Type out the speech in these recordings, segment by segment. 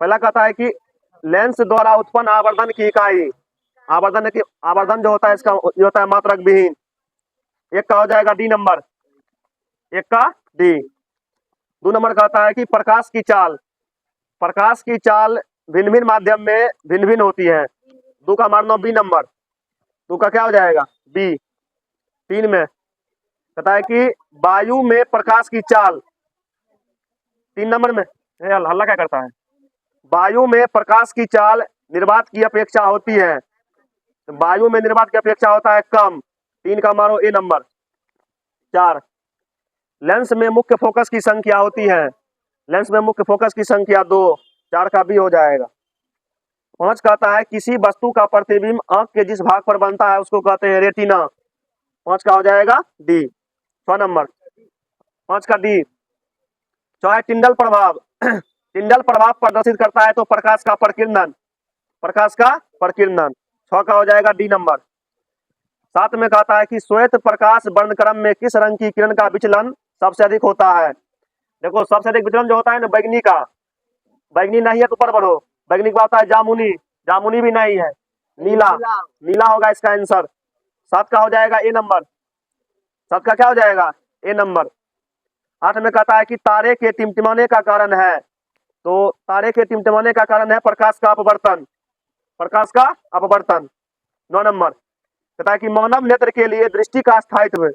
पहला कहता है कि लेंस द्वारा उत्पन्न आवर्धन की इकाई, आवर्धन जो होता है इसका ये होता है मात्रक विहीन। एक का हो जाएगा डी नंबर, एक का डी। 2 नंबर कहता है कि प्रकाश की चाल भिन्न भिन्न माध्यम में भिन्न भिन्न होती है। 2 का मानना बी नंबर, 2 का क्या हो जाएगा बी। 3 में कहता है कि वायु में प्रकाश की चाल, 3 नंबर में हल्ला क्या करता है, वायु में प्रकाश की चाल निर्वात की अपेक्षा होती है, वायु में निर्वात की अपेक्षा होता है कम। 3 का मारो ए नंबर। 4 लेंस में मुख्य फोकस की संख्या होती है, लेंस में मुख्य फोकस की संख्या 2। 4 का बी हो जाएगा। 5 कहता है किसी वस्तु का प्रतिबिंब आंख के जिस भाग पर बनता है उसको कहते हैं रेटिना। 5 का हो जाएगा डी। 6 नंबर 5 का डी। 6 है टिंडल प्रभाव। टिंडल प्रभाव प्रदर्शित करता है तो प्रकाश का प्रकीर्णन, 6 का हो जाएगा डी नंबर। 7 में कहता है कि श्वेत प्रकाश वर्णक्रम में किस रंग की किरण का विचलन सबसे अधिक होता है। देखो सबसे अधिक विचलन जो होता है ना बैगनी का, बैगनी नहीं है तो ऊपर बढ़ो, बैगनी का होता है जामुनी, जामुनी भी नहीं है, नीला होगा इसका आंसर। 7 का हो जाएगा ए नंबर, 7 का क्या हो जाएगा ए नंबर। 8 में कहता है कि तारे के टिमटिमाने का कारण है, तो तारे के टिमटिमाने का कारण है प्रकाश का अपवर्तन। 9 नंबर कहता है कि मानव नेत्र के लिए दृष्टि का स्थायित्व,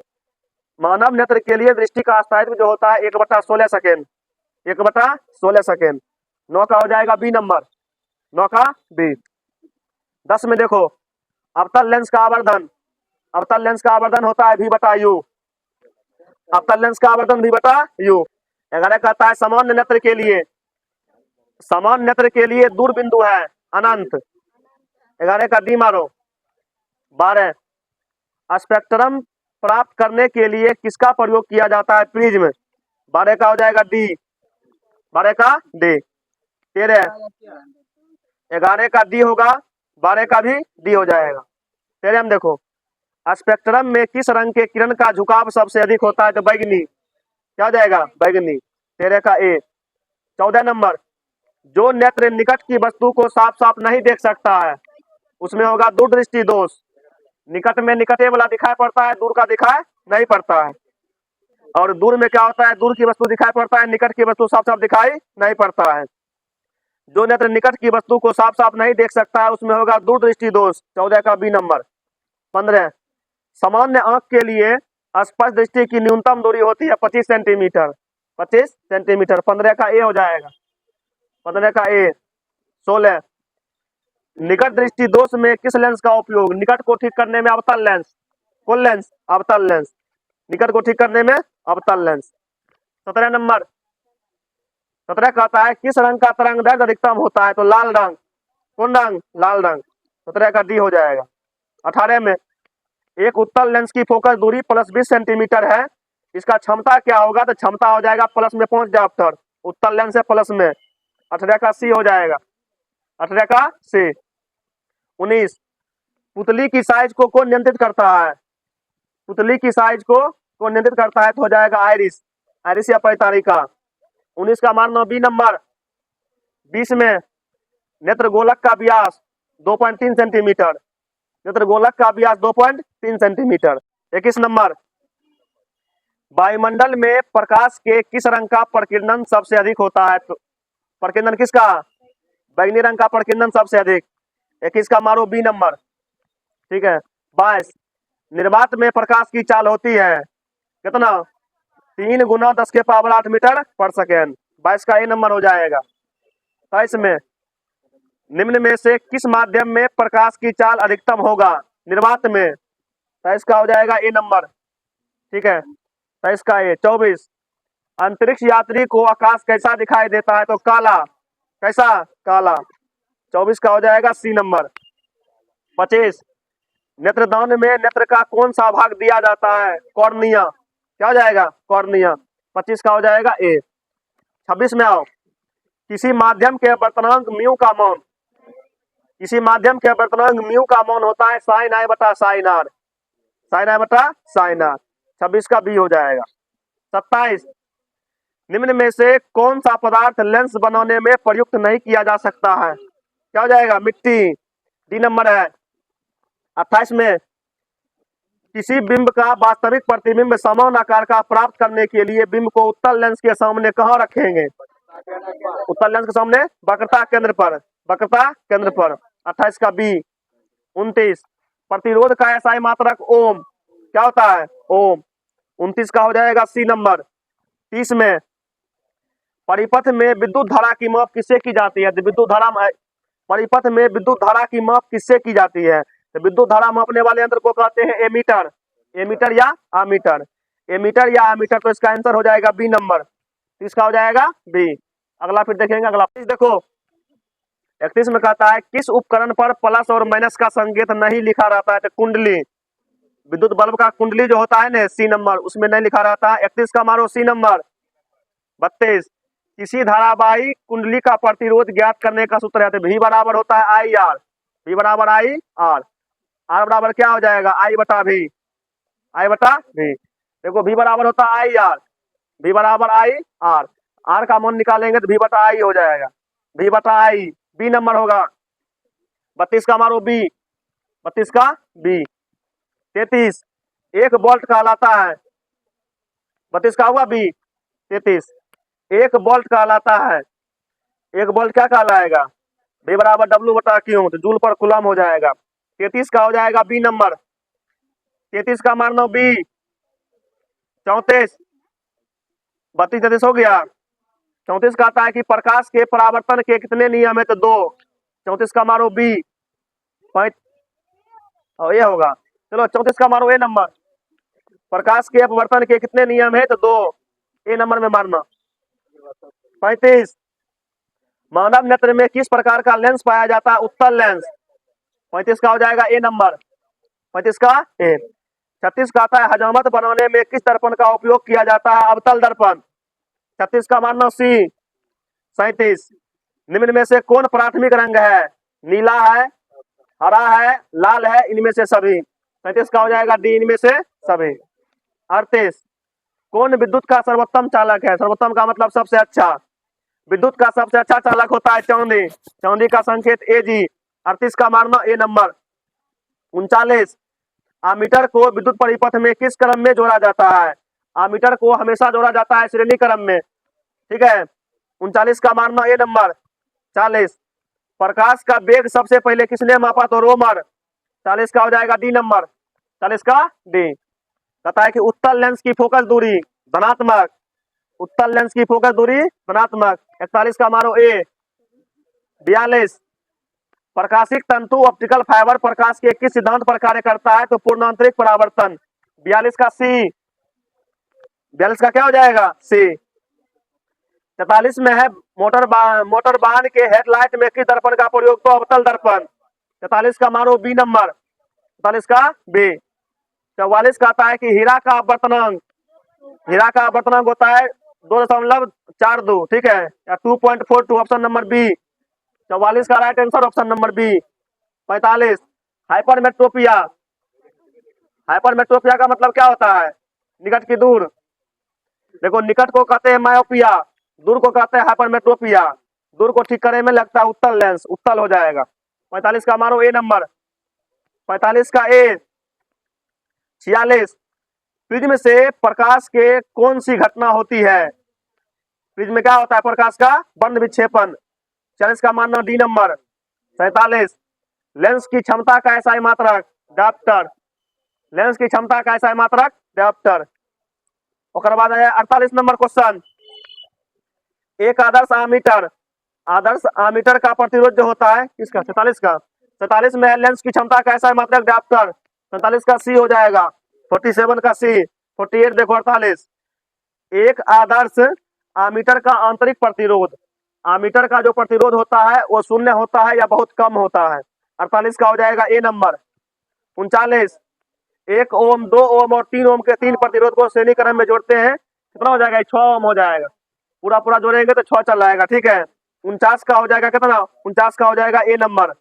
मानव नेत्र के लिए दृष्टि का स्थायित्व जो होता है 1/16 सेकेंड, 1/16 सेकेंड। 9 का हो जाएगा बी नंबर, 9 का बी। 10 में देखो अवतल लेंस का आवर्धन होता है v/u, अवतल लेंस का आवर्धन v/u। 11 कहता है सामान्य नेत्र के लिए दूर बिंदु है अनंत। 11 का डी मारो। 12 स्पेक्ट्रम प्राप्त करने के लिए किसका प्रयोग किया जाता है प्रिज्म। 12 का हो जाएगा डी, 12 का डी। 13 11 का डी होगा, 12 का भी डी हो जाएगा। 13 में देखो स्पेक्ट्रम में किस रंग के किरण का झुकाव सबसे अधिक होता है तो बैगनी, क्या हो जाएगा बैगनी। 13 का ए। 14 नंबर जो नेत्र निकट की वस्तु को साफ साफ नहीं देख सकता है उसमें होगा दूरदृष्टि दोष। निकट में निकटे वाला दिखाई पड़ता है, दूर का दिखाई नहीं पड़ता है। और दूर में क्या होता है, दूर की वस्तु दिखाई पड़ता है, निकट की वस्तु साफ साफ दिखाई नहीं पड़ता है। जो नेत्र निकट की वस्तु को साफ साफ नहीं देख सकता है उसमें होगा दूरदृष्टि दोष। 14 का बी नंबर। 15 सामान्य आंख के लिए स्पष्ट दृष्टि की न्यूनतम दूरी होती है 25 सेंटीमीटर, 25 सेंटीमीटर। 15 का ए हो जाएगा, 15 का ए। 16 निकट दृष्टि दोष में किस लेंस का उपयोग, निकट को ठीक करने में अवतल लेंस, कौन लेंस, अवतल लेंस, निकट को ठीक करने में अवतल लेंस। 17 नंबर 17 कहता है किस रंग का तरंग दैर्घ्य अधिकतम होता है तो लाल रंग, कौन रंग, लाल रंग। 17 का डी हो जाएगा। 18 में एक उत्तल लेंस की फोकस दूरी +20 सेंटीमीटर है, इसका क्षमता क्या होगा तो क्षमता हो जाएगा प्लस में पहुंच जाए, उत्तल लेंस है प्लस में। 18 का सी हो जाएगा, 18 का सी। 19 पुतली की साइज को कौन नियंत्रित करता है, पुतली की साइज को कौन नियंत्रित करता है तो हो जाएगा आइरिस, आइरिस या परितारिका। 19 का मानना बी नंबर। 20 में नेत्र गोलक का व्यास 2.3 सेंटीमीटर, नेत्र गोलक का व्यास 2.3 सेंटीमीटर। 21 नंबर वायुमंडल में प्रकाश के किस रंग का प्रकीर्णन सबसे अधिक होता है तो प्रकीर्णन किसका, बैगनी रंग का प्रकीर्णन सबसे अधिक। 21 का मारो बी नंबर, ठीक है। 22 निर्वात में प्रकाश की चाल होती है कितना, 3 × 10⁸ मीटर पर सेकेंड। 22 का ए नंबर हो जाएगा। 23 में निम्न में से किस माध्यम में प्रकाश की चाल अधिकतम होगा, निर्वात में। 23 का हो जाएगा ए नंबर, ठीक है, 23 का ए। 24 अंतरिक्ष यात्री को आकाश कैसा दिखाई देता है तो काला, कैसा, काला। 24 का हो जाएगा सी नंबर। 25 नेत्रदान में नेत्र का कौन सा भाग दिया जाता है, कॉर्निया, क्या हो जाएगा, कॉर्निया। 25 का हो जाएगा ए। 26 में आओ किसी माध्यम के वर्तनांक म्यू का मान, किसी माध्यम के वर्तनांक म्यू का मान होता है साइन आई बटा साइन आर, साइन आई बटा साइन आर। 26 का बी हो जाएगा। 27 निम्न में से कौन सा पदार्थ लेंस बनाने में प्रयुक्त नहीं किया जा सकता है? क्या हो जाएगा? मिट्टी। डी नंबर है। 28 में किसी बिंब का वास्तविक प्रतिबिंब समान आकार का प्राप्त करने के लिए बिंब को उत्तल लेंस के सामने कहाँ रखेंगे? उत्तल लेंस के सामने वक्रता केंद्र पर। वक्रता केंद्र पर। 28 का बी। 29 प्रतिरोध का एसआई मात्रक ओम। क्या होता है? ओम। 29 का हो जाएगा सी नंबर। 30 में परिपथ में विद्युत धारा की माप किससे की जाती है? तो विद्युत धारा परिपथ में विद्युत धारा की माप किससे की जाती है? तो विद्युत धारा मापने वाले यंत्र को कहते हैं एमीटर। एमीटर या आमीटर। एमीटर या आमीटर। तो इसका आंसर हो जाएगा बी नंबर। इसका हो जाएगा बी। अगला फिर देखेंगे। अगला देखो 31 में कहता है किस उपकरण पर प्लस और माइनस का संकेत नहीं लिखा रहता है? तो कुंडली। विद्युत बल्ब का कुंडली जो होता है ना, सी नंबर, उसमें नहीं लिखा रहता। 31 का मारो सी नंबर। 32 किसी धारावाही कुंडली का प्रतिरोध ज्ञात करने का सूत्र है? तो V बराबर होता है आई आर। V बराबर आई आर। आर बराबर क्या हो जाएगा? आई बटा भी। आई बटा भी। देखो V बराबर होता है आई आर। V बराबर आई आर। आर का मान निकालेंगे तो V बटा आई हो जाएगा। V बटा आई बी नंबर होगा। 32 का मारो बी। 32 का बी। 33 एक वोल्ट कहलाता है। 32 का हुआ बी। 33 एक वोल्ट कहलाता है। एक वोल्ट क्या कहलाएगा? V बराबर डब्ल्यू बटा क्यू। तो जूल पर कूलम हो जाएगा। 33 का हो जाएगा बी नंबर। 33 का मारना बी। 34 32 33 हो गया। 34 कहता है कि प्रकाश के परावर्तन के कितने नियम है? तो 2। 34 का मारो बी। और ये होगा। चलो 34 का मारो ए नंबर। प्रकाश के अपवर्तन के कितने नियम है? तो 2। ए नंबर में मारना। 35 मानव नेत्र में किस प्रकार का लेंस पाया जाता है? उत्तल लेंस। 35 का हो जाएगा ए नंबर। 35 का ए। 36 का आता है हजामत बनाने में किस दर्पण का उपयोग किया जाता है? अवतल दर्पण। 36 का मानना सी। 37 निम्न में से कौन प्राथमिक रंग है? नीला है, हरा है, लाल है, इनमें से सभी। 37 का हो जाएगा डी, इनमें से सभी। 38 कौन विद्युत का सर्वोत्तम चालक है? सर्वोत्तम का मतलब सबसे अच्छा। विद्युत का सबसे अच्छा चालक होता है चांदी। चांदी का संकेत ए जी। 38 का मारना ए नंबर। 39 आमीटर को विद्युत परिपथ में किस क्रम में जोड़ा जाता है? आमीटर को हमेशा जोड़ा जाता है श्रेणी क्रम में। ठीक है। 39 का मारना ए नंबर। 40 प्रकाश का वेग सबसे पहले किसने मापा? तो रोमर। 40 का हो जाएगा डी नंबर। 40 का डी। कहता है कि उत्तल लेंस की फोकस दूरी धनात्मक। उत्तल लेंस की फोकस दूरी धनात्मक। 41 का मारो ए। 42 प्रकाशिक तंतु ऑप्टिकल फाइबर प्रकाश के किस सिद्धांत पर कार्य करता है? तो पूर्णांतरिक परावर्तन। 42 का सी। 42 का क्या हो जाएगा? सी। 43 में है मोटर वाहन के हेडलाइट में किस दर्पण का प्रयोग? तो अवतल दर्पण। 43 का मारो बी नंबर। 43 का बी। 44 का आता है कि हीरा का अपवर्तनांक। हीरा का अपवर्तनांक होता है 2.42। ठीक है, या 2.42। Option number B. 44 का right answer option number B. 45 hypermetropia. Hypermetropia का मतलब क्या होता है? निकट की दूर। देखो निकट को कहते हैं मायोपिया, दूर को कहते हैं हाइपरमेट्रोपिया। दूर को ठीक करने में लगता है उत्तल लेंस। उत्तल हो जाएगा। 45 का मारो ए नंबर। 45 का ए। 46 प्रिज्म से प्रकाश के कौन सी घटना होती है? प्रिज्म में क्या होता है? प्रकाश का बंद विक्षेपण। 40 का मानना डी नंबर। 47 लेंस की क्षमता का एसआई मात्रक डायप्टर। लेंस की क्षमता का एसआई मात्रक डायप्टर। और बाद है 48 नंबर क्वेश्चन। एक आदर्श आमीटर। आदर्श आमीटर का प्रतिरोध जो होता है किसका? 47 का। 47 में लेंस की क्षमता का एसआई मात्रक डायप्टर। 47 का सी हो जाएगा। 47 का सी। 48 देखो 48 एक आदर्श आमीटर का आंतरिक प्रतिरोध। आमीटर का जो प्रतिरोध होता है वो शून्य होता है या बहुत कम होता है? 48 का हो जाएगा ए नंबर। 39 1 ओम, 2 ओम और 3 ओम के 3 प्रतिरोध को श्रेणी क्रम में जोड़ते हैं, कितना हो जाएगा? 6 ओम हो जाएगा। पूरा पूरा जोड़ेंगे तो 6 चल जाएगा। ठीक है। 49 का हो जाएगा कितना? 49 का हो जाएगा ए नंबर।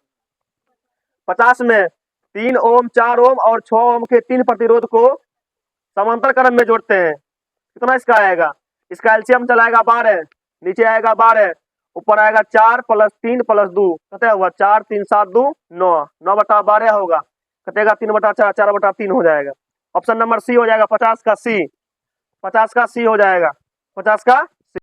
50 में 3 ओम, 4 ओम और 6 ओम के 3 प्रतिरोध को समांतर क्रम में जोड़ते हैं, कितना इसका आएगा? इसका एलसीएम चलाएगा 12, नीचे आएगा 12, ऊपर आएगा 4 + 3 + 2, कते हुआ 4 3 7 2 9, 9/12 होगा, कटेगा 3/4, 4/3 हो जाएगा। ऑप्शन नंबर सी हो जाएगा 50 का सी, 50 का सी हो जाएगा, 50 का